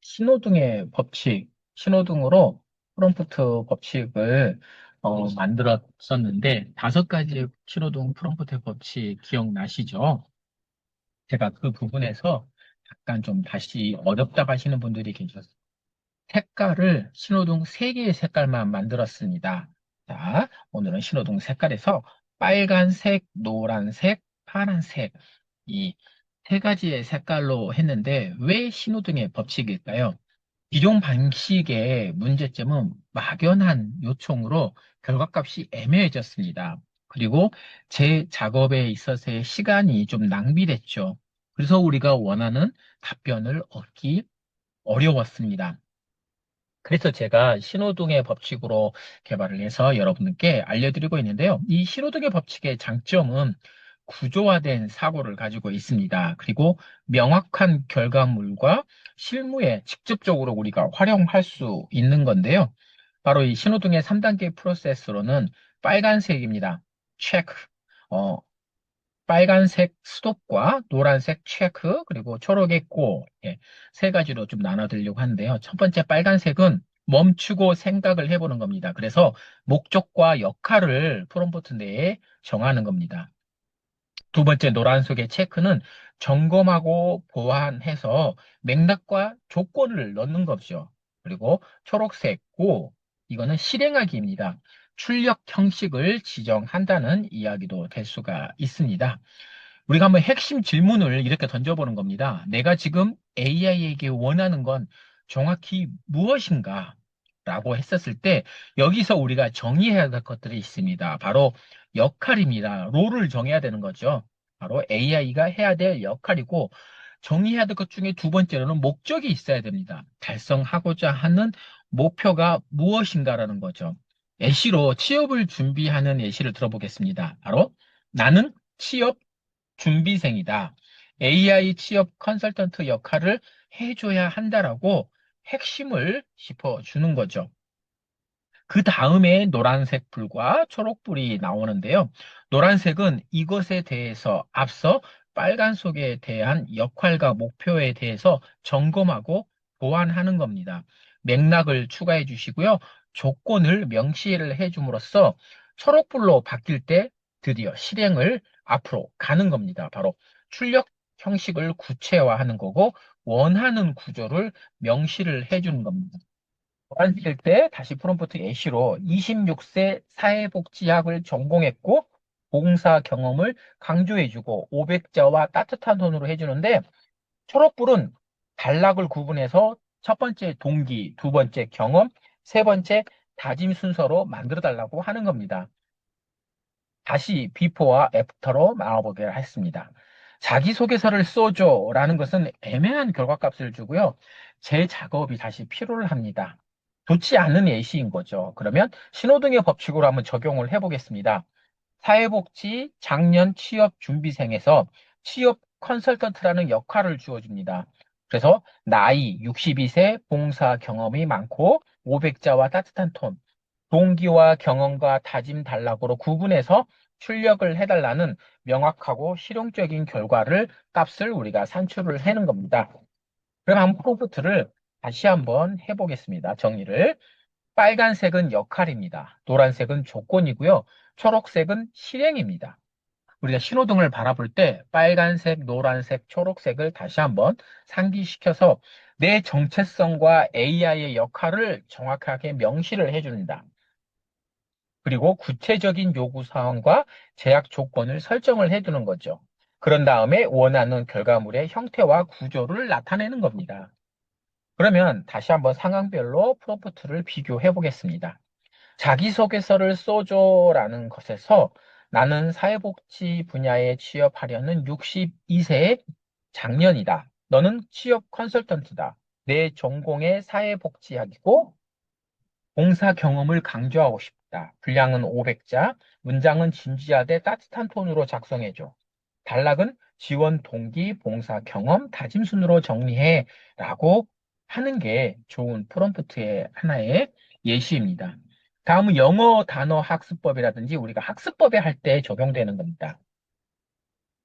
신호등의 법칙, 신호등으로 프롬프트 법칙을 만들었었는데, 5가지 신호등 프롬프트 법칙 기억나시죠? 제가 그 부분에서 약간 좀 다시 어렵다고 하시는 분들이 계셨어요. 색깔을 신호등 3개의 색깔만 만들었습니다. 자, 오늘은 신호등 색깔에서 빨간색, 노란색, 파란색, 이 3가지의 색깔로 했는데, 왜 신호등의 법칙일까요? 기존 방식의 문제점은 막연한 요청으로 결과값이 애매해졌습니다. 그리고 제 작업에 있어서의 시간이 좀 낭비됐죠. 그래서 우리가 원하는 답변을 얻기 어려웠습니다. 그래서 제가 신호등의 법칙으로 개발을 해서 여러분께 알려드리고 있는데요. 이 신호등의 법칙의 장점은 구조화된 사고를 가지고 있습니다. 그리고 명확한 결과물과 실무에 직접적으로 우리가 활용할 수 있는 건데요. 바로 이 신호등의 3단계 프로세스로는 빨간색입니다. 체크. 어, 빨간색 스톱과 노란색 체크, 그리고 초록의 고, 3가지로 좀 나눠드리려고 하는데요. 첫 번째 빨간색은 멈추고 생각을 해보는 겁니다. 그래서 목적과 역할을 프롬프트 내에 정하는 겁니다. 두 번째 노란색의 체크는 점검하고 보완해서 맥락과 조건을 넣는 거죠. 그리고 초록색 고, 이거는 실행하기입니다. 출력 형식을 지정한다는 이야기도 될 수가 있습니다. 우리가 한번 핵심 질문을 이렇게 던져보는 겁니다. 내가 지금 AI에게 원하는 건 정확히 무엇인가? 라고 했었을 때 여기서 우리가 정의해야 될 것들이 있습니다. 바로 역할입니다. 롤을 정해야 되는 거죠. 바로 AI가 해야 될 역할이고 정의해야 될 것 중에 두 번째로는 목적이 있어야 됩니다. 달성하고자 하는 목표가 무엇인가라는 거죠. 예시로 취업을 준비하는 예시를 들어보겠습니다. 바로 나는 취업 준비생이다. AI 취업 컨설턴트 역할을 해줘야 한다라고 핵심을 짚어주는 거죠. 그 다음에 노란색 불과 초록불이 나오는데요. 노란색은 이것에 대해서 앞서 빨간 속에 대한 역할과 목표에 대해서 점검하고 보완하는 겁니다. 맥락을 추가해 주시고요. 조건을 명시를 해 줌으로써 초록불로 바뀔 때 드디어 실행을 앞으로 가는 겁니다. 바로 출력 형식을 구체화하는 거고 원하는 구조를 명시를 해 주는 겁니다. 보안실 때 다시 프롬프트 예시로 26세 사회복지학을 전공했고 봉사 경험을 강조해주고 500자와 따뜻한 손으로 해주는데 초록불은 단락을 구분해서 첫 번째 동기, 두 번째 경험, 세 번째 다짐 순서로 만들어 달라고 하는 겁니다. 다시 비포와 애프터로 나와보게 했습니다. 자기소개서를 써줘라는 것은 애매한 결과값을 주고요. 제 작업이 다시 필요를 합니다. 좋지 않은 예시인 거죠. 그러면 신호등의 법칙으로 한번 적용을 해보겠습니다. 사회복지 작년 취업 준비생에서 취업 컨설턴트라는 역할을 주어줍니다. 그래서 나이 62세, 봉사 경험이 많고 500자와 따뜻한 톤, 동기와 경험과 다짐 단락으로 구분해서 출력을 해달라는 명확하고 실용적인 결과를 값을 우리가 산출을 해는 겁니다. 그럼 한번 프롬프트를 다시 한번 해보겠습니다. 정의를. 빨간색은 역할입니다. 노란색은 조건이고요. 초록색은 실행입니다. 우리가 신호등을 바라볼 때 빨간색, 노란색, 초록색을 다시 한번 상기시켜서 내 정체성과 AI의 역할을 정확하게 명시를 해줍니다. 그리고 구체적인 요구사항과 제약 조건을 설정을 해두는 거죠. 그런 다음에 원하는 결과물의 형태와 구조를 나타내는 겁니다. 그러면 다시 한번 상황별로 프롬프트를 비교해 보겠습니다. 자기소개서를 써줘라는 것에서 나는 사회복지 분야에 취업하려는 62세의 장년이다. 너는 취업 컨설턴트다. 내 전공의 사회복지학이고 봉사 경험을 강조하고 싶다. 분량은 500자, 문장은 진지하되 따뜻한 톤으로 작성해줘. 단락은 지원 동기, 봉사 경험, 다짐 순으로 정리해 라고 하는 게 좋은 프롬프트의 하나의 예시입니다. 다음은 영어 단어 학습법이라든지 우리가 학습법에 할 때 적용되는 겁니다.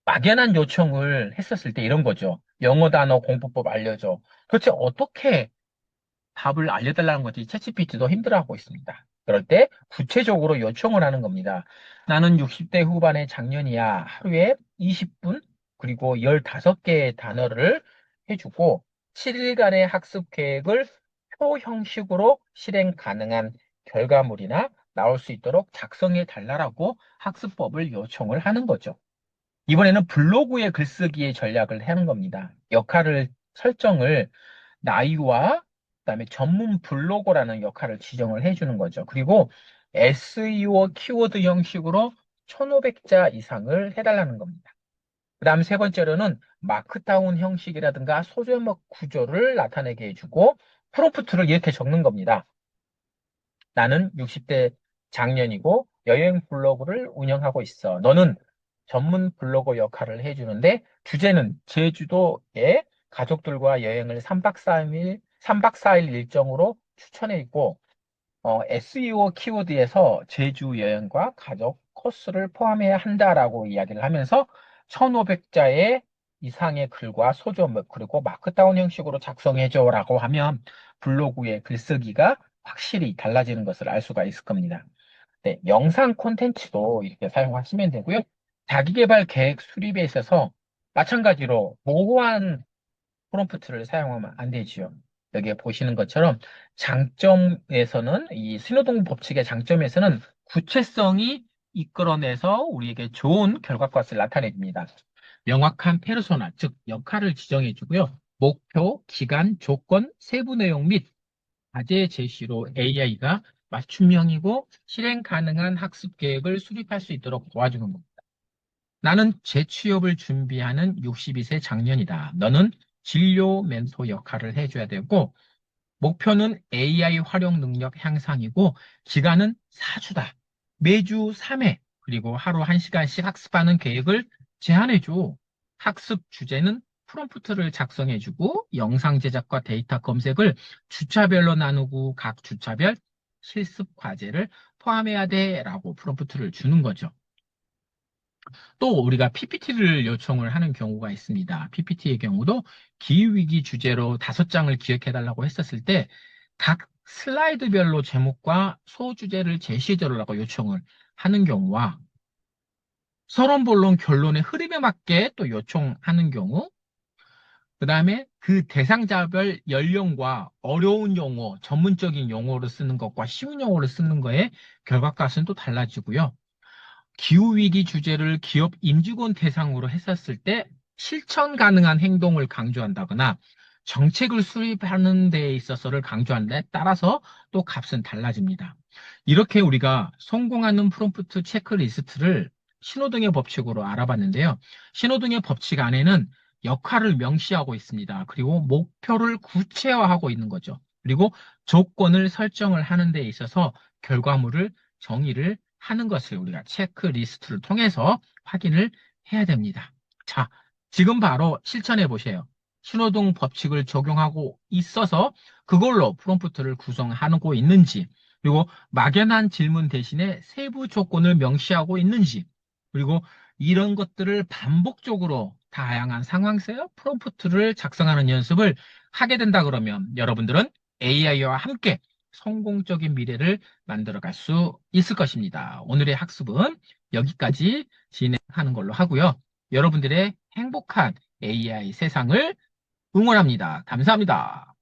막연한 요청을 했었을 때 이런 거죠. 영어 단어 공부법 알려줘. 도대체 어떻게 답을 알려달라는 거지 챗GPT도 힘들어하고 있습니다. 그럴 때 구체적으로 요청을 하는 겁니다. 나는 60대 후반의 장년이야. 하루에 20분 그리고 15개의 단어를 해주고 7일간의 학습 계획을 표 형식으로 실행 가능한 결과물이나 나올 수 있도록 작성해 달라고 학습법을 요청을 하는 거죠. 이번에는 블로그의 글쓰기의 전략을 하는 겁니다. 역할을 설정을 나이와 그다음에 전문 블로거라는 역할을 지정을 해주는 거죠. 그리고 SEO 키워드 형식으로 1500자 이상을 해달라는 겁니다. 그 다음 세 번째로는 마크다운 형식이라든가 소제목 구조를 나타내게 해주고 프롬프트를 이렇게 적는 겁니다. 나는 60대 장년이고 여행 블로그를 운영하고 있어. 너는 전문 블로거 역할을 해주는데 주제는 제주도에 가족들과 여행을 3박 4일, 3박 4일 일정으로 추천해 있고 SEO 키워드에서 제주 여행과 가족 코스를 포함해야 한다라고 이야기를 하면서 1500자의 이상의 글과 소조물 그리고 마크다운 형식으로 작성해줘라고 하면 블로그의 글쓰기가 확실히 달라지는 것을 알 수가 있을 겁니다. 네, 영상 콘텐츠도 이렇게 사용하시면 되고요. 자기계발 계획 수립에 있어서 마찬가지로 모호한 프롬프트를 사용하면 안 되지요. 여기에 보시는 것처럼 장점에서는 이 신호등 법칙의 장점에서는 구체성이 이끌어내서 우리에게 좋은 결과값을 나타냅니다. 명확한 페르소나, 즉 역할을 지정해 주고요. 목표, 기간, 조건, 세부 내용 및 과제 제시로 AI가 맞춤형이고 실행 가능한 학습 계획을 수립할 수 있도록 도와주는 겁니다. 나는 재취업을 준비하는 62세 장년이다. 너는 진료 멘토 역할을 해줘야 되고, 목표는 AI 활용 능력 향상이고, 기간은 4주다. 매주 3회, 그리고 하루 1시간씩 학습하는 계획을 제안해줘. 학습 주제는 프롬프트를 작성해주고, 영상 제작과 데이터 검색을 주차별로 나누고, 각 주차별 실습 과제를 포함해야 돼. 라고 프롬프트를 주는 거죠. 또 우리가 PPT를 요청을 하는 경우가 있습니다. PPT의 경우도 기후위기 주제로 5장을 기획해달라고 했었을 때 각 슬라이드별로 제목과 소주제를 제시해달라고 요청을 하는 경우와 서론본론 결론의 흐름에 맞게 또 요청하는 경우 그 다음에 그 대상자별 연령과 어려운 용어, 전문적인 용어로 쓰는 것과 쉬운 용어로 쓰는 거에 결과값은 또 달라지고요. 기후위기 주제를 기업 임직원 대상으로 했었을 때 실천 가능한 행동을 강조한다거나 정책을 수립하는 데 있어서를 강조하는 데 따라서 또 값은 달라집니다. 이렇게 우리가 성공하는 프롬프트 체크리스트를 신호등의 법칙으로 알아봤는데요. 신호등의 법칙 안에는 역할을 명시하고 있습니다. 그리고 목표를 구체화하고 있는 거죠. 그리고 조건을 설정을 하는 데 있어서 결과물을 정의를 하는 것을 우리가 체크리스트를 통해서 확인을 해야 됩니다. 자, 지금 바로 실천해 보세요. 신호등 법칙을 적용하고 있어서 그걸로 프롬프트를 구성하고 있는지, 그리고 막연한 질문 대신에 세부 조건을 명시하고 있는지, 그리고 이런 것들을 반복적으로 다양한 상황에서 프롬프트를 작성하는 연습을 하게 된다 그러면 여러분들은 AI와 함께 성공적인 미래를 만들어갈 수 있을 것입니다. 오늘의 학습은 여기까지 진행하는 걸로 하고요. 여러분들의 행복한 AI 세상을 응원합니다. 감사합니다.